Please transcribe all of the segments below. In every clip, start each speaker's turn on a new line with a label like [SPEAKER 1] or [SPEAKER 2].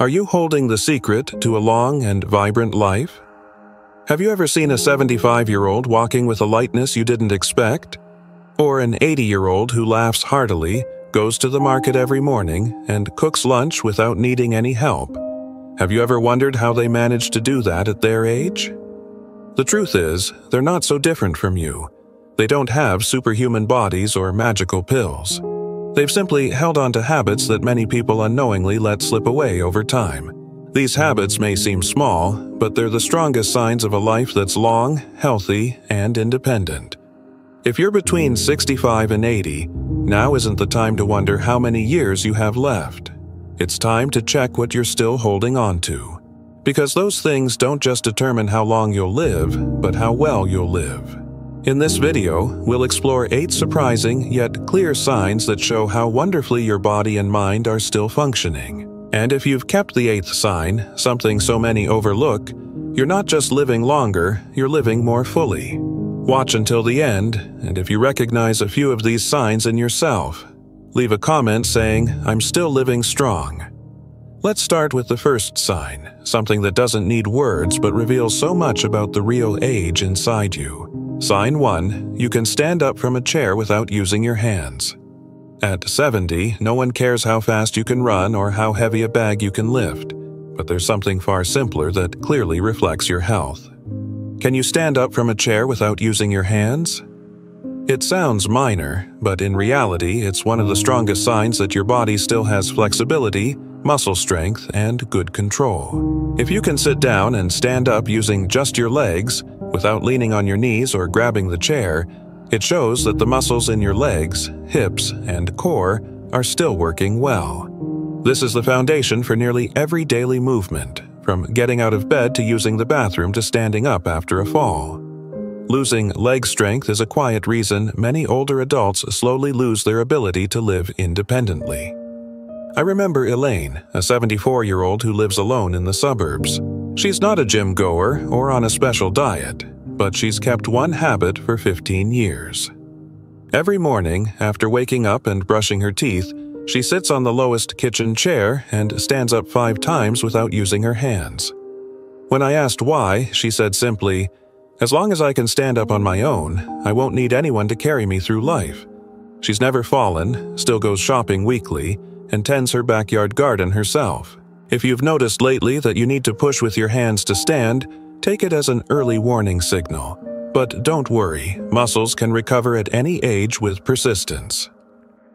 [SPEAKER 1] Are you holding the secret to a long and vibrant life? Have you ever seen a 75-year-old walking with a lightness you didn't expect? Or an 80-year-old who laughs heartily, goes to the market every morning, and cooks lunch without needing any help? Have you ever wondered how they manage to do that at their age? The truth is, they're not so different from you. They don't have superhuman bodies or magical pills. They've simply held on to habits that many people unknowingly let slip away over time. These habits may seem small, but they're the strongest signs of a life that's long, healthy, and independent. If you're between 65 and 80, now isn't the time to wonder how many years you have left. It's time to check what you're still holding on to. Because those things don't just determine how long you'll live, but how well you'll live. In this video, we'll explore 8 surprising yet clear signs that show how wonderfully your body and mind are still functioning. And if you've kept the 8th sign, something so many overlook, you're not just living longer, you're living more fully. Watch until the end, and if you recognize a few of these signs in yourself, leave a comment saying, "I'm still living strong." Let's start with the first sign, something that doesn't need words but reveals so much about the real age inside you. Sign 1, you can stand up from a chair without using your hands. At 70, no one cares how fast you can run or how heavy a bag you can lift, but there's something far simpler that clearly reflects your health. Can you stand up from a chair without using your hands? It sounds minor, but in reality, it's one of the strongest signs that your body still has flexibility, muscle strength, and good control. If you can sit down and stand up using just your legs, without leaning on your knees or grabbing the chair, it shows that the muscles in your legs, hips, and core are still working well. This is the foundation for nearly every daily movement, from getting out of bed to using the bathroom to standing up after a fall. Losing leg strength is a quiet reason many older adults slowly lose their ability to live independently. I remember Elaine, a 74-year-old who lives alone in the suburbs. She's not a gym goer or on a special diet, but she's kept one habit for 15 years. Every morning, after waking up and brushing her teeth, she sits on the lowest kitchen chair and stands up 5 times without using her hands. When I asked why, she said simply, "As long as I can stand up on my own, I won't need anyone to carry me through life." She's never fallen, still goes shopping weekly, and tends her backyard garden herself. If you've noticed lately that you need to push with your hands to stand, take it as an early warning signal. But don't worry, muscles can recover at any age with persistence.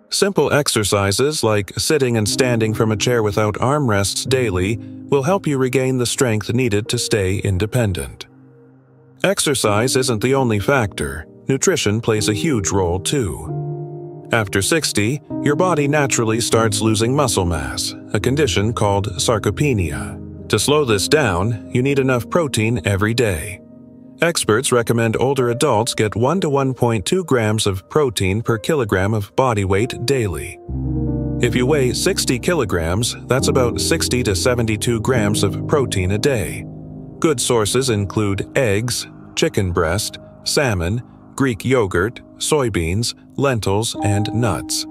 [SPEAKER 1] Simple exercises like sitting and standing from a chair without armrests daily will help you regain the strength needed to stay independent. Exercise isn't the only factor. Nutrition plays a huge role too. After 60, your body naturally starts losing muscle mass, a condition called sarcopenia. To slow this down, you need enough protein every day. Experts recommend older adults get 1 to 1.2 grams of protein per kilogram of body weight daily. If you weigh 60 kilograms, that's about 60 to 72 grams of protein a day. Good sources include eggs, chicken breast, salmon, Greek yogurt, soybeans, lentils, and nuts.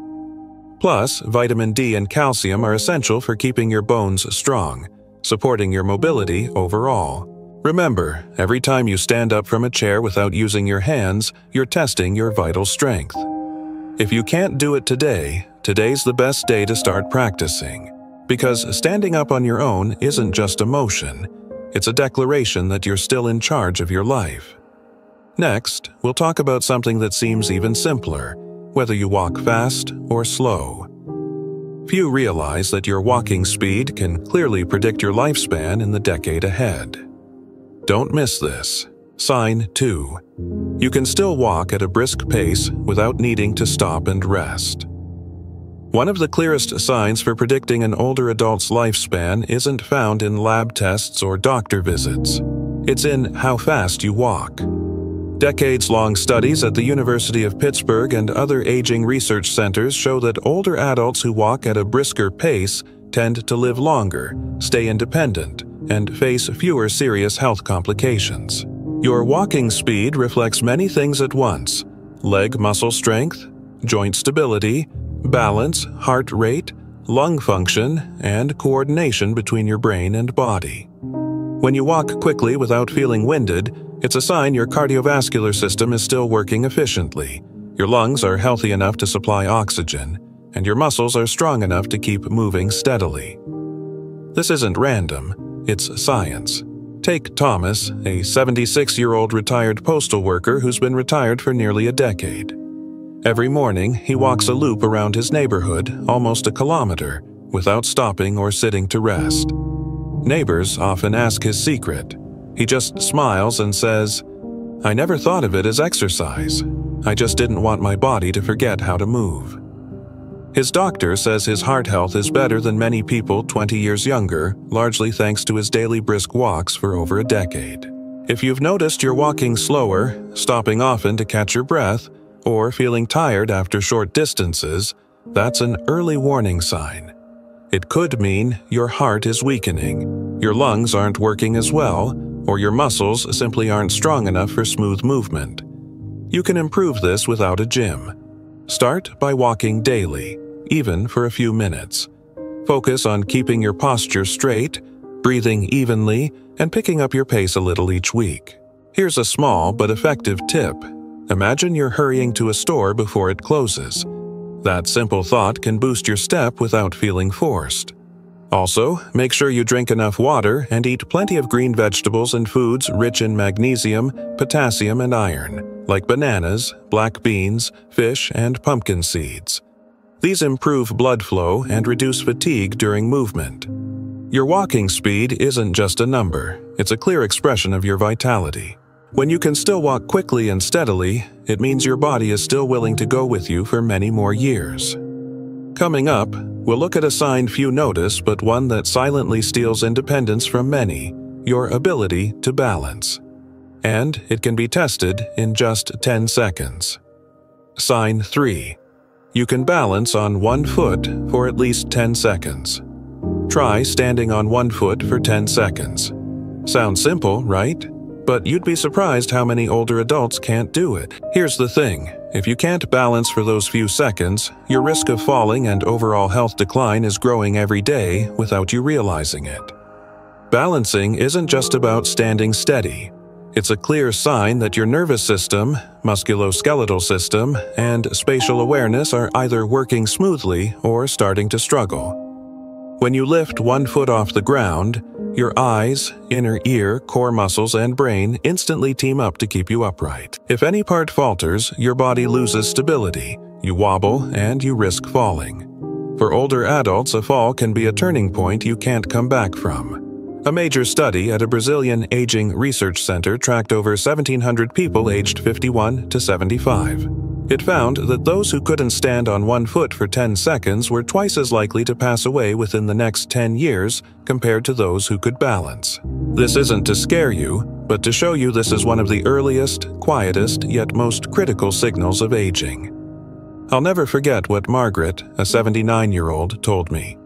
[SPEAKER 1] Plus, vitamin D and calcium are essential for keeping your bones strong, supporting your mobility overall. Remember, every time you stand up from a chair without using your hands, you're testing your vital strength. If you can't do it today, today's the best day to start practicing. Because standing up on your own isn't just a motion, it's a declaration that you're still in charge of your life. Next, we'll talk about something that seems even simpler, whether you walk fast or slow. Few realize that your walking speed can clearly predict your lifespan in the decade ahead. Don't miss this. Sign 2. You can still walk at a brisk pace without needing to stop and rest. One of the clearest signs for predicting an older adult's lifespan isn't found in lab tests or doctor visits. It's in how fast you walk. Decades-long studies at the University of Pittsburgh and other aging research centers show that older adults who walk at a brisker pace tend to live longer, stay independent, and face fewer serious health complications. Your walking speed reflects many things at once: leg muscle strength, joint stability, balance, heart rate, lung function, and coordination between your brain and body. When you walk quickly without feeling winded, it's a sign your cardiovascular system is still working efficiently, your lungs are healthy enough to supply oxygen, and your muscles are strong enough to keep moving steadily. This isn't random, it's science. Take Thomas, a 76-year-old retired postal worker who's been retired for nearly a decade. Every morning, he walks a loop around his neighborhood, almost a kilometer, without stopping or sitting to rest. Neighbors often ask his secret. He just smiles and says, "I never thought of it as exercise. I just didn't want my body to forget how to move." His doctor says his heart health is better than many people 20 years younger, largely thanks to his daily brisk walks for over a decade. If you've noticed you're walking slower, stopping often to catch your breath, or feeling tired after short distances, that's an early warning sign. It could mean your heart is weakening, your lungs aren't working as well, or your muscles simply aren't strong enough for smooth movement. You can improve this without a gym. Start by walking daily, even for a few minutes. Focus on keeping your posture straight, breathing evenly, and picking up your pace a little each week. Here's a small but effective tip. Imagine you're hurrying to a store before it closes. That simple thought can boost your step without feeling forced. Also, make sure you drink enough water and eat plenty of green vegetables and foods rich in magnesium, potassium, and iron, like bananas, black beans, fish, and pumpkin seeds. These improve blood flow and reduce fatigue during movement. Your walking speed isn't just a number, it's a clear expression of your vitality. When you can still walk quickly and steadily, it means your body is still willing to go with you for many more years. Coming up, we'll look at a sign few notice but one that silently steals independence from many, your ability to balance. And it can be tested in just 10 seconds. Sign 3. You can balance on one foot for at least 10 seconds. Try standing on one foot for 10 seconds. Sounds simple, right? But you'd be surprised how many older adults can't do it. Here's the thing, if you can't balance for those few seconds, your risk of falling and overall health decline is growing every day without you realizing it. Balancing isn't just about standing steady. It's a clear sign that your nervous system, musculoskeletal system, and spatial awareness are either working smoothly or starting to struggle. When you lift one foot off the ground, your eyes, inner ear, core muscles, and brain instantly team up to keep you upright. If any part falters, your body loses stability, you wobble, and you risk falling. For older adults, a fall can be a turning point you can't come back from. A major study at a Brazilian aging research center tracked over 1,700 people aged 51 to 75. It found that those who couldn't stand on one foot for 10 seconds were twice as likely to pass away within the next 10 years compared to those who could balance. This isn't to scare you, but to show you this is one of the earliest, quietest, yet most critical signals of aging. I'll never forget what Margaret, a 79-year-old, told me.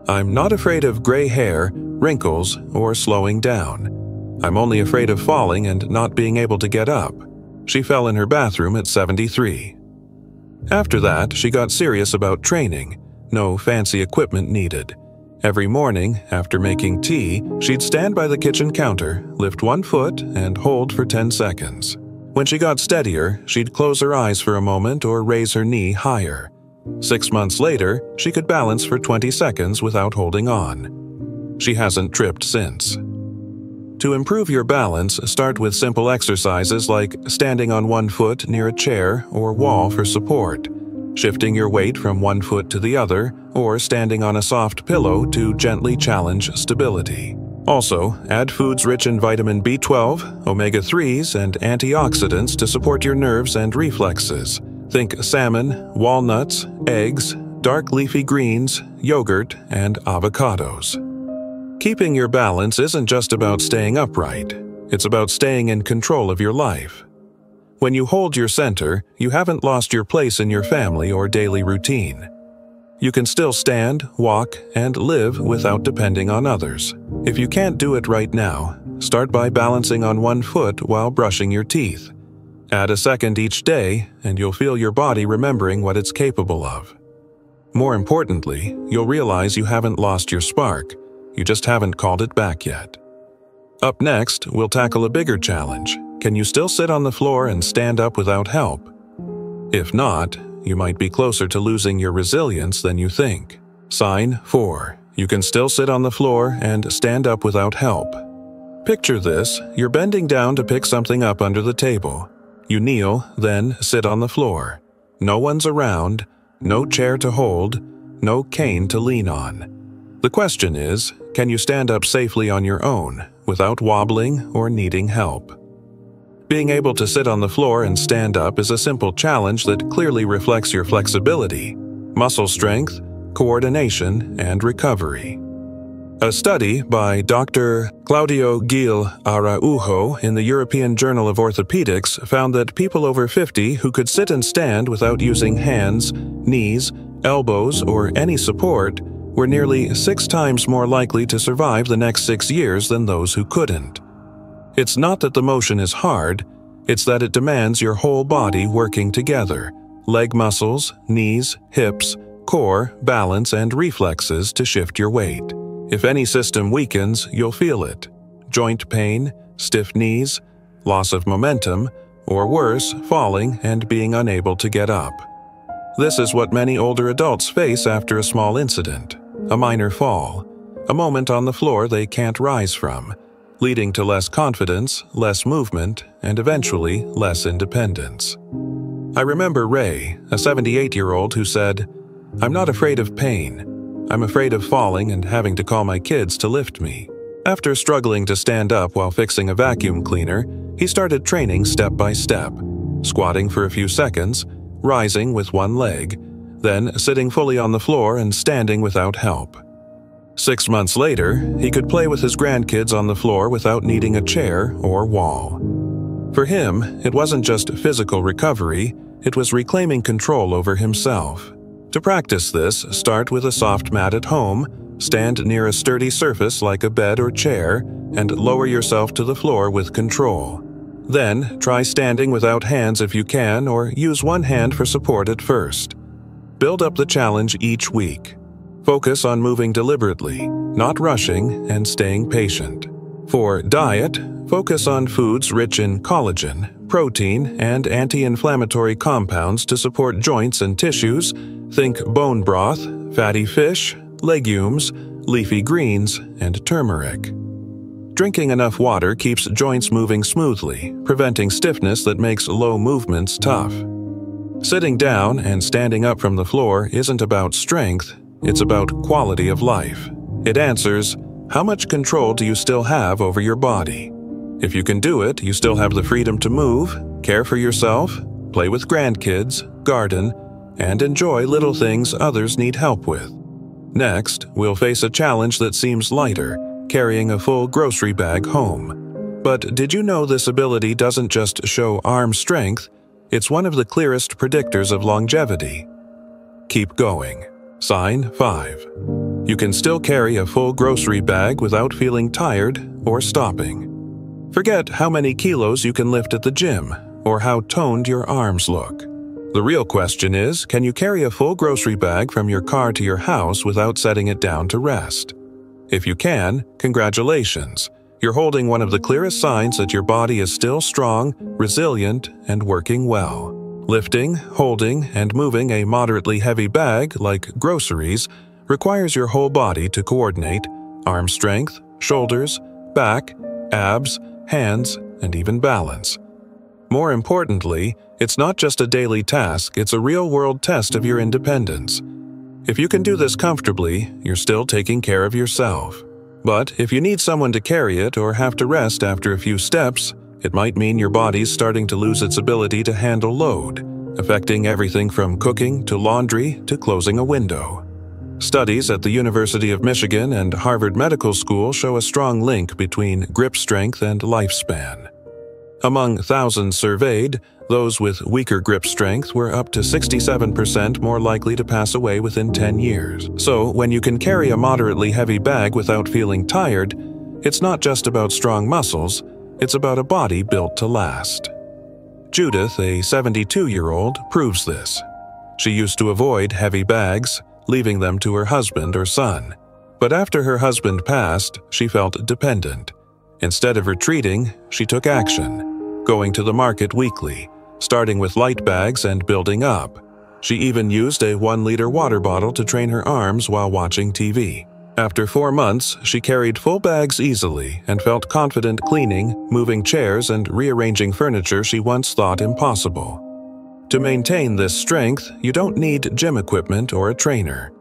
[SPEAKER 1] "I'm not afraid of gray hair, wrinkles, or slowing down. I'm only afraid of falling and not being able to get up." She fell in her bathroom at 73. After that, she got serious about training. No fancy equipment needed. Every morning, after making tea, she'd stand by the kitchen counter, lift one foot, and hold for 10 seconds. When she got steadier, she'd close her eyes for a moment or raise her knee higher. 6 months later, she could balance for 20 seconds without holding on. She hasn't tripped since. To improve your balance, start with simple exercises like standing on one foot near a chair or wall for support, shifting your weight from one foot to the other, or standing on a soft pillow to gently challenge stability. Also, add foods rich in vitamin B12, omega-3s, and antioxidants to support your nerves and reflexes. Think salmon, walnuts, eggs, dark leafy greens, yogurt, and avocados. Keeping your balance isn't just about staying upright, it's about staying in control of your life. When you hold your center, you haven't lost your place in your family or daily routine. You can still stand, walk, and live without depending on others. If you can't do it right now, start by balancing on one foot while brushing your teeth. Add a second each day, and you'll feel your body remembering what it's capable of. More importantly, you'll realize you haven't lost your spark. You just haven't called it back yet. Up next, we'll tackle a bigger challenge. Can you still sit on the floor and stand up without help? If not, you might be closer to losing your resilience than you think. Sign 4. You can still sit on the floor and stand up without help. Picture this: you're bending down to pick something up under the table. You kneel, then sit on the floor. No one's around, no chair to hold, no cane to lean on. The question is, can you stand up safely on your own, without wobbling or needing help? Being able to sit on the floor and stand up is a simple challenge that clearly reflects your flexibility, muscle strength, coordination, and recovery. A study by Dr. Claudio Gil Araujo in the European Journal of Orthopedics found that people over 50 who could sit and stand without using hands, knees, elbows, or any support were nearly 6 times more likely to survive the next 6 years than those who couldn't. It's not that the motion is hard, it's that it demands your whole body working together: leg muscles, knees, hips, core, balance, and reflexes to shift your weight. If any system weakens, you'll feel it: joint pain, stiff knees, loss of momentum, or worse, falling and being unable to get up. This is what many older adults face after a small incident: a minor fall, a moment on the floor they can't rise from, leading to less confidence, less movement, and eventually less independence. I remember Ray, a 78-year-old who said, "I'm not afraid of pain. I'm afraid of falling and having to call my kids to lift me." After struggling to stand up while fixing a vacuum cleaner, he started training step by step, squatting for a few seconds, rising with one leg, then sitting fully on the floor and standing without help. 6 months later, he could play with his grandkids on the floor without needing a chair or wall. For him, it wasn't just physical recovery, it was reclaiming control over himself. To practice this, start with a soft mat at home, stand near a sturdy surface like a bed or chair, and lower yourself to the floor with control. Then, try standing without hands if you can, or use one hand for support at first. Build up the challenge each week. Focus on moving deliberately, not rushing, and staying patient. For diet, focus on foods rich in collagen, protein, and anti-inflammatory compounds to support joints and tissues. Think bone broth, fatty fish, legumes, leafy greens, and turmeric. Drinking enough water keeps joints moving smoothly, preventing stiffness that makes low movements tough. Sitting down and standing up from the floor isn't about strength, it's about quality of life. It answers, how much control do you still have over your body? If you can do it, you still have the freedom to move, care for yourself, play with grandkids, garden, and enjoy little things others need help with. Next, we'll face a challenge that seems lighter: carrying a full grocery bag home. But did you know this ability doesn't just show arm strength, it's one of the clearest predictors of longevity. Keep going. Sign 5. You can still carry a full grocery bag without feeling tired or stopping. Forget how many kilos you can lift at the gym, or how toned your arms look. The real question is, can you carry a full grocery bag from your car to your house without setting it down to rest? If you can, congratulations. You're holding one of the clearest signs that your body is still strong, resilient, and working well. Lifting, holding, and moving a moderately heavy bag, like groceries, requires your whole body to coordinate: arm strength, shoulders, back, abs, hands, and even balance. More importantly, it's not just a daily task, it's a real-world test of your independence. If you can do this comfortably, you're still taking care of yourself. But if you need someone to carry it or have to rest after a few steps, it might mean your body's starting to lose its ability to handle load, affecting everything from cooking to laundry to closing a window. Studies at the University of Michigan and Harvard Medical School show a strong link between grip strength and lifespan. Among thousands surveyed, those with weaker grip strength were up to 67% more likely to pass away within 10 years. So, when you can carry a moderately heavy bag without feeling tired, it's not just about strong muscles, it's about a body built to last. Judith, a 72-year-old, proves this. She used to avoid heavy bags, leaving them to her husband or son. But after her husband passed, she felt dependent. Instead of retreating, she took action, going to the market weekly, starting with light bags and building up. She even used a 1-liter water bottle to train her arms while watching TV. After 4 months, she carried full bags easily and felt confident cleaning, moving chairs, and rearranging furniture she once thought impossible. To maintain this strength, you don't need gym equipment or a trainer.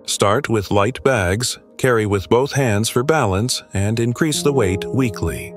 [SPEAKER 1] Start with light bags, carry with both hands for balance, and increase the weight weekly.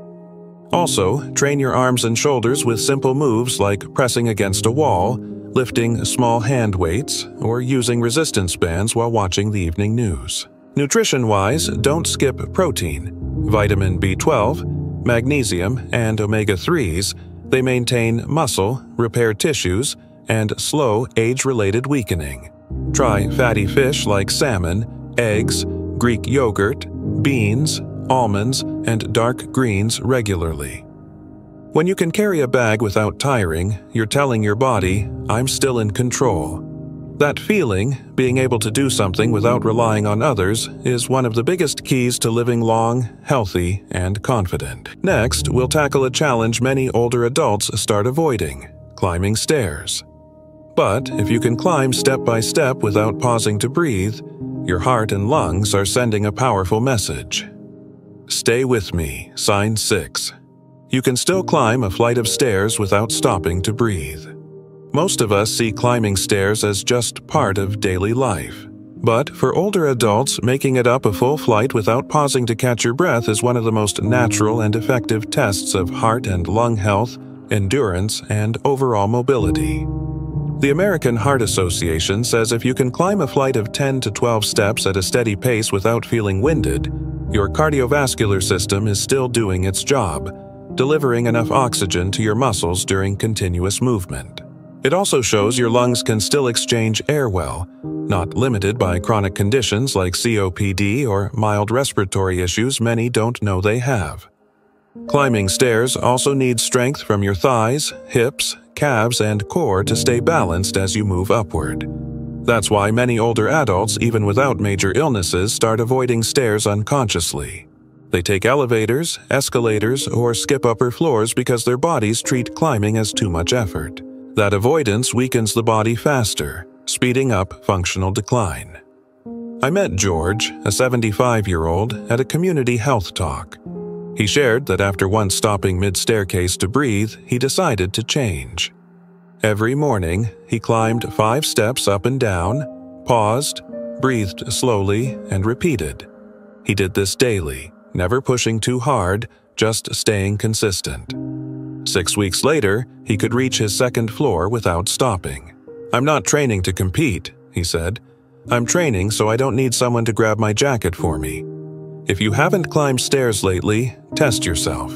[SPEAKER 1] Also, train your arms and shoulders with simple moves like pressing against a wall, lifting small hand weights, or using resistance bands while watching the evening news. Nutrition-wise, don't skip protein, vitamin B12, magnesium, and omega-3s. They maintain muscle, repair tissues, and slow age-related weakening. Try fatty fish like salmon, eggs, Greek yogurt, beans, almonds, and dark greens regularly. When you can carry a bag without tiring, you're telling your body, "I'm still in control." That feeling, being able to do something without relying on others, is one of the biggest keys to living long, healthy, and confident. Next, we'll tackle a challenge many older adults start avoiding: climbing stairs. But if you can climb step by step without pausing to breathe, your heart and lungs are sending a powerful message. Stay with me, sign 6. You can still climb a flight of stairs without stopping to breathe. Most of us see climbing stairs as just part of daily life. But for older adults, making it up a full flight without pausing to catch your breath is one of the most natural and effective tests of heart and lung health, endurance, and overall mobility. The American Heart Association says if you can climb a flight of 10 to 12 steps at a steady pace without feeling winded, your cardiovascular system is still doing its job, delivering enough oxygen to your muscles during continuous movement. It also shows your lungs can still exchange air well, not limited by chronic conditions like COPD or mild respiratory issues many don't know they have. Climbing stairs also needs strength from your thighs, hips, calves, and core to stay balanced as you move upward. That's why many older adults, even without major illnesses, start avoiding stairs unconsciously. They take elevators, escalators, or skip upper floors because their bodies treat climbing as too much effort. That avoidance weakens the body faster, speeding up functional decline. I met George, a 75-year-old, at a community health talk. He shared that after once stopping mid-staircase to breathe, he decided to change. Every morning, he climbed 5 steps up and down, paused, breathed slowly, and repeated. He did this daily, never pushing too hard, just staying consistent. 6 weeks later, he could reach his 2nd floor without stopping. "I'm not training to compete," he said. "I'm training so I don't need someone to grab my jacket for me." If you haven't climbed stairs lately, test yourself.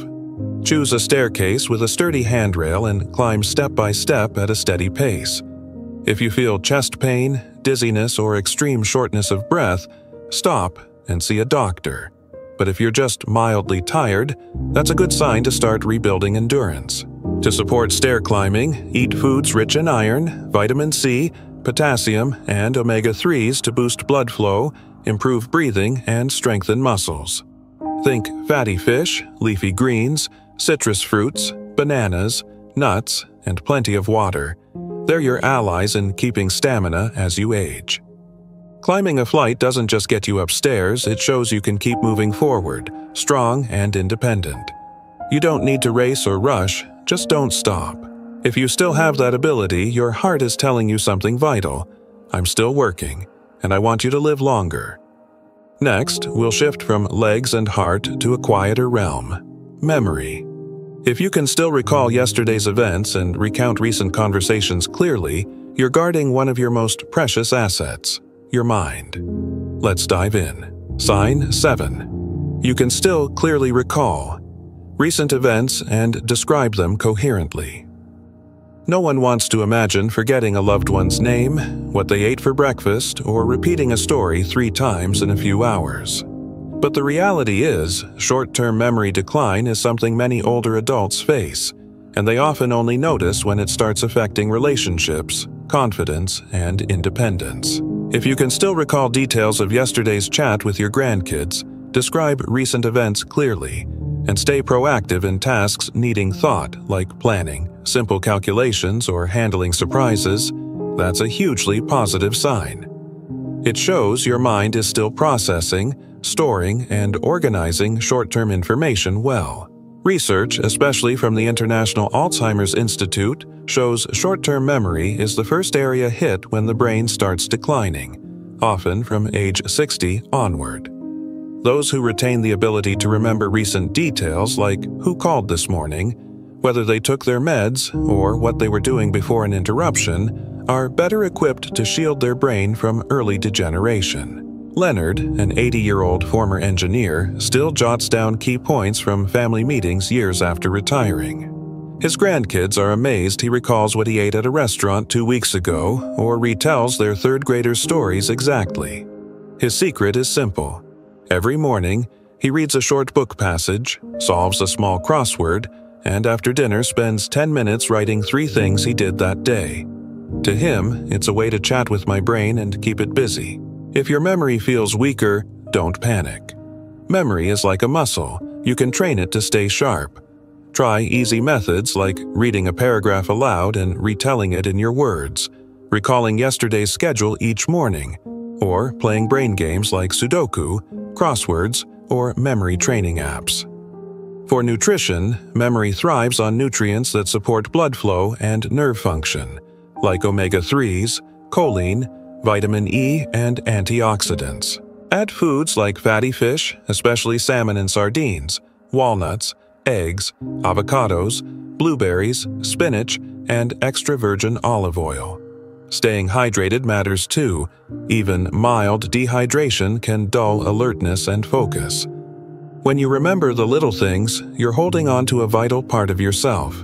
[SPEAKER 1] Choose a staircase with a sturdy handrail and climb step by step at a steady pace. If you feel chest pain, dizziness, or extreme shortness of breath, stop and see a doctor. But if you're just mildly tired, that's a good sign to start rebuilding endurance. To support stair climbing, eat foods rich in iron, vitamin C, potassium, and omega-3s to boost blood flow, improve breathing, and strengthen muscles. Think fatty fish, leafy greens, citrus fruits, bananas, nuts, and plenty of water. They're your allies in keeping stamina as you age. Climbing a flight doesn't just get you upstairs, it shows you can keep moving forward, strong and independent. You don't need to race or rush, just don't stop. If you still have that ability, your heart is telling you something vital. I'm still working, and I want you to live longer. Next, we'll shift from legs and heart to a quieter realm: memory. If you can still recall yesterday's events and recount recent conversations clearly, you're guarding one of your most precious assets: your mind. Let's dive in. Sign 7. You can still clearly recall recent events and describe them coherently. No one wants to imagine forgetting a loved one's name, what they ate for breakfast, or repeating a story 3 times in a few hours. But the reality is, short-term memory decline is something many older adults face, and they often only notice when it starts affecting relationships, confidence, and independence. If you can still recall details of yesterday's chat with your grandkids, describe recent events clearly, and stay proactive in tasks needing thought, like planning, simple calculations, or handling surprises. That's a hugely positive sign. It shows your mind is still processing, storing, and organizing short-term information well. Research, especially from the International Alzheimer's Institute, shows short-term memory is the first area hit when the brain starts declining, often from age 60 onward. Those who retain the ability to remember recent details, like who called this morning, whether they took their meds, or what they were doing before an interruption, are better equipped to shield their brain from early degeneration. Leonard, an 80-year-old former engineer, still jots down key points from family meetings years after retiring. His grandkids are amazed he recalls what he ate at a restaurant 2 weeks ago, or retells their third-graders' stories exactly. His secret is simple. Every morning, he reads a short book passage, solves a small crossword, and after dinner spends 10 minutes writing 3 things he did that day. To him, it's a way to chat with my brain and keep it busy. If your memory feels weaker, don't panic. Memory is like a muscle. You can train it to stay sharp. Try easy methods like reading a paragraph aloud and retelling it in your words, recalling yesterday's schedule each morning, or playing brain games like Sudoku, crosswords, or memory training apps. For nutrition, memory thrives on nutrients that support blood flow and nerve function, like omega-3s, choline, vitamin E, and antioxidants. Add foods like fatty fish, especially salmon and sardines, walnuts, eggs, avocados, blueberries, spinach, and extra virgin olive oil. Staying hydrated matters too. Even mild dehydration can dull alertness and focus. When you remember the little things, you're holding on to a vital part of yourself.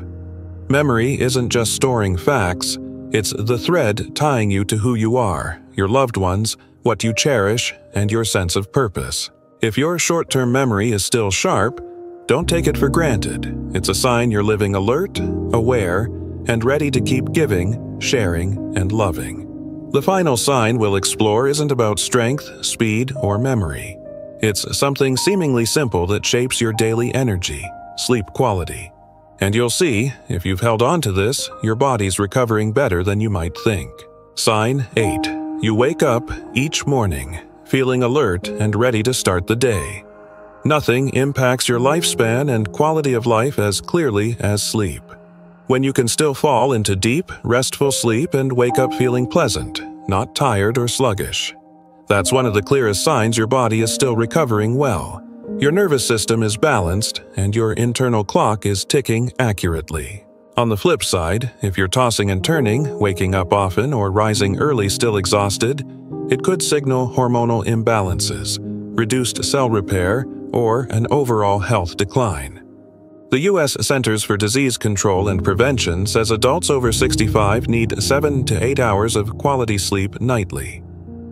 [SPEAKER 1] Memory isn't just storing facts. It's the thread tying you to who you are, your loved ones, what you cherish, and your sense of purpose. If your short-term memory is still sharp, don't take it for granted. It's a sign you're living alert, aware, and ready to keep giving, sharing, and loving. The final sign we'll explore isn't about strength, speed, or memory. It's something seemingly simple that shapes your daily energy, sleep quality. And you'll see, if you've held on to this, your body's recovering better than you might think. Sign 8. You wake up each morning, feeling alert and ready to start the day. Nothing impacts your lifespan and quality of life as clearly as sleep. When you can still fall into deep, restful sleep and wake up feeling pleasant, not tired or sluggish. That's one of the clearest signs your body is still recovering well. Your nervous system is balanced, and your internal clock is ticking accurately. On the flip side, if you're tossing and turning, waking up often, or rising early still exhausted, it could signal hormonal imbalances, reduced cell repair, or an overall health decline. The U.S. Centers for Disease Control and Prevention says adults over 65 need 7 to 8 hours of quality sleep nightly.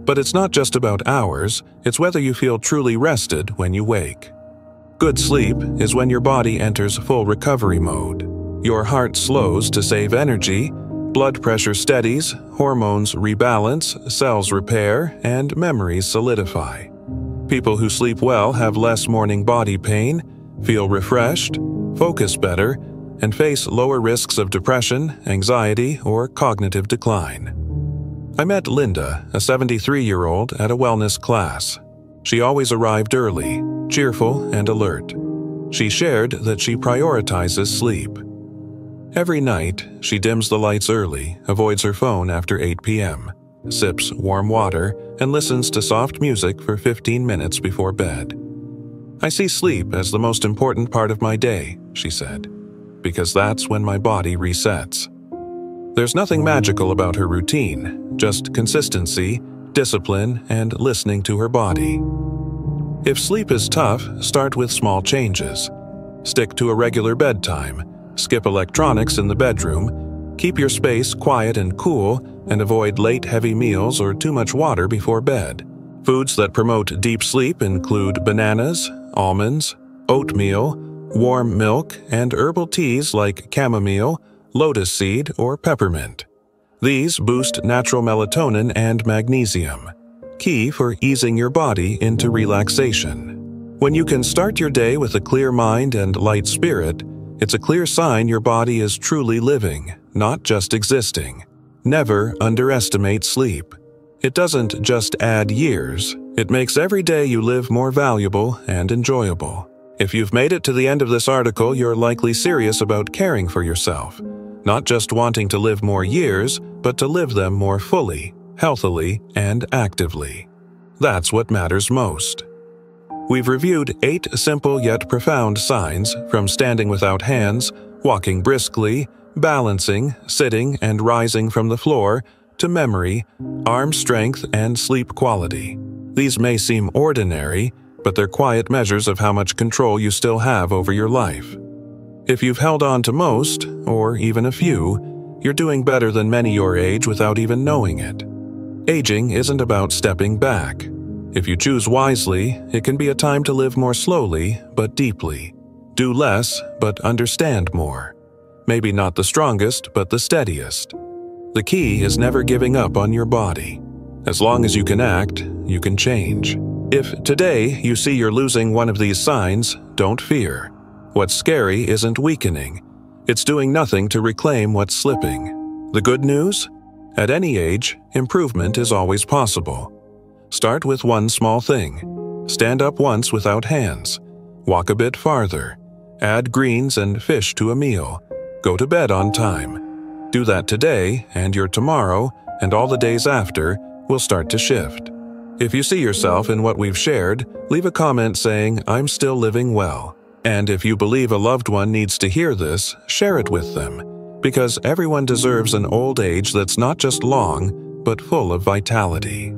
[SPEAKER 1] But it's not just about hours, it's whether you feel truly rested when you wake. Good sleep is when your body enters full recovery mode. Your heart slows to save energy, blood pressure steadies, hormones rebalance, cells repair, and memories solidify. People who sleep well have less morning body pain, feel refreshed, focus better, and face lower risks of depression, anxiety, or cognitive decline. I met Linda, a 73-year-old, at a wellness class. She always arrived early, cheerful and alert. She shared that she prioritizes sleep. Every night, she dims the lights early, avoids her phone after 8 p.m., sips warm water, and listens to soft music for 15 minutes before bed. I see sleep as the most important part of my day, she said, because that's when my body resets. There's nothing magical about her routine, just consistency, discipline, and listening to her body. If sleep is tough, start with small changes. Stick to a regular bedtime, skip electronics in the bedroom, keep your space quiet and cool, and avoid late heavy meals or too much water before bed. Foods that promote deep sleep include bananas, almonds, oatmeal, warm milk, and herbal teas like chamomile, lotus seed, or peppermint. These boost natural melatonin and magnesium, key for easing your body into relaxation. When you can start your day with a clear mind and light spirit, it's a clear sign your body is truly living, not just existing. Never underestimate sleep. It doesn't just add years, it makes every day you live more valuable and enjoyable. If you've made it to the end of this article, you're likely serious about caring for yourself. Not just wanting to live more years, but to live them more fully, healthily, and actively. That's what matters most. We've reviewed 8 simple yet profound signs, from standing without hands, walking briskly, balancing, sitting, and rising from the floor, to memory, arm strength, and sleep quality. These may seem ordinary, but they're quiet measures of how much control you still have over your life. If you've held on to most, or even a few, you're doing better than many your age without even knowing it. Aging isn't about stepping back. If you choose wisely, it can be a time to live more slowly, but deeply. Do less, but understand more. Maybe not the strongest, but the steadiest. The key is never giving up on your body. As long as you can act, you can change. If today you see you're losing one of these signs, don't fear. What's scary isn't weakening. It's doing nothing to reclaim what's slipping. The good news? At any age, improvement is always possible. Start with one small thing. Stand up once without hands. Walk a bit farther. Add greens and fish to a meal. Go to bed on time. Do that today, and your tomorrow, and all the days after, will start to shift. If you see yourself in what we've shared, leave a comment saying, "I'm still living well." And if you believe a loved one needs to hear this, share it with them, because everyone deserves an old age that's not just long, but full of vitality.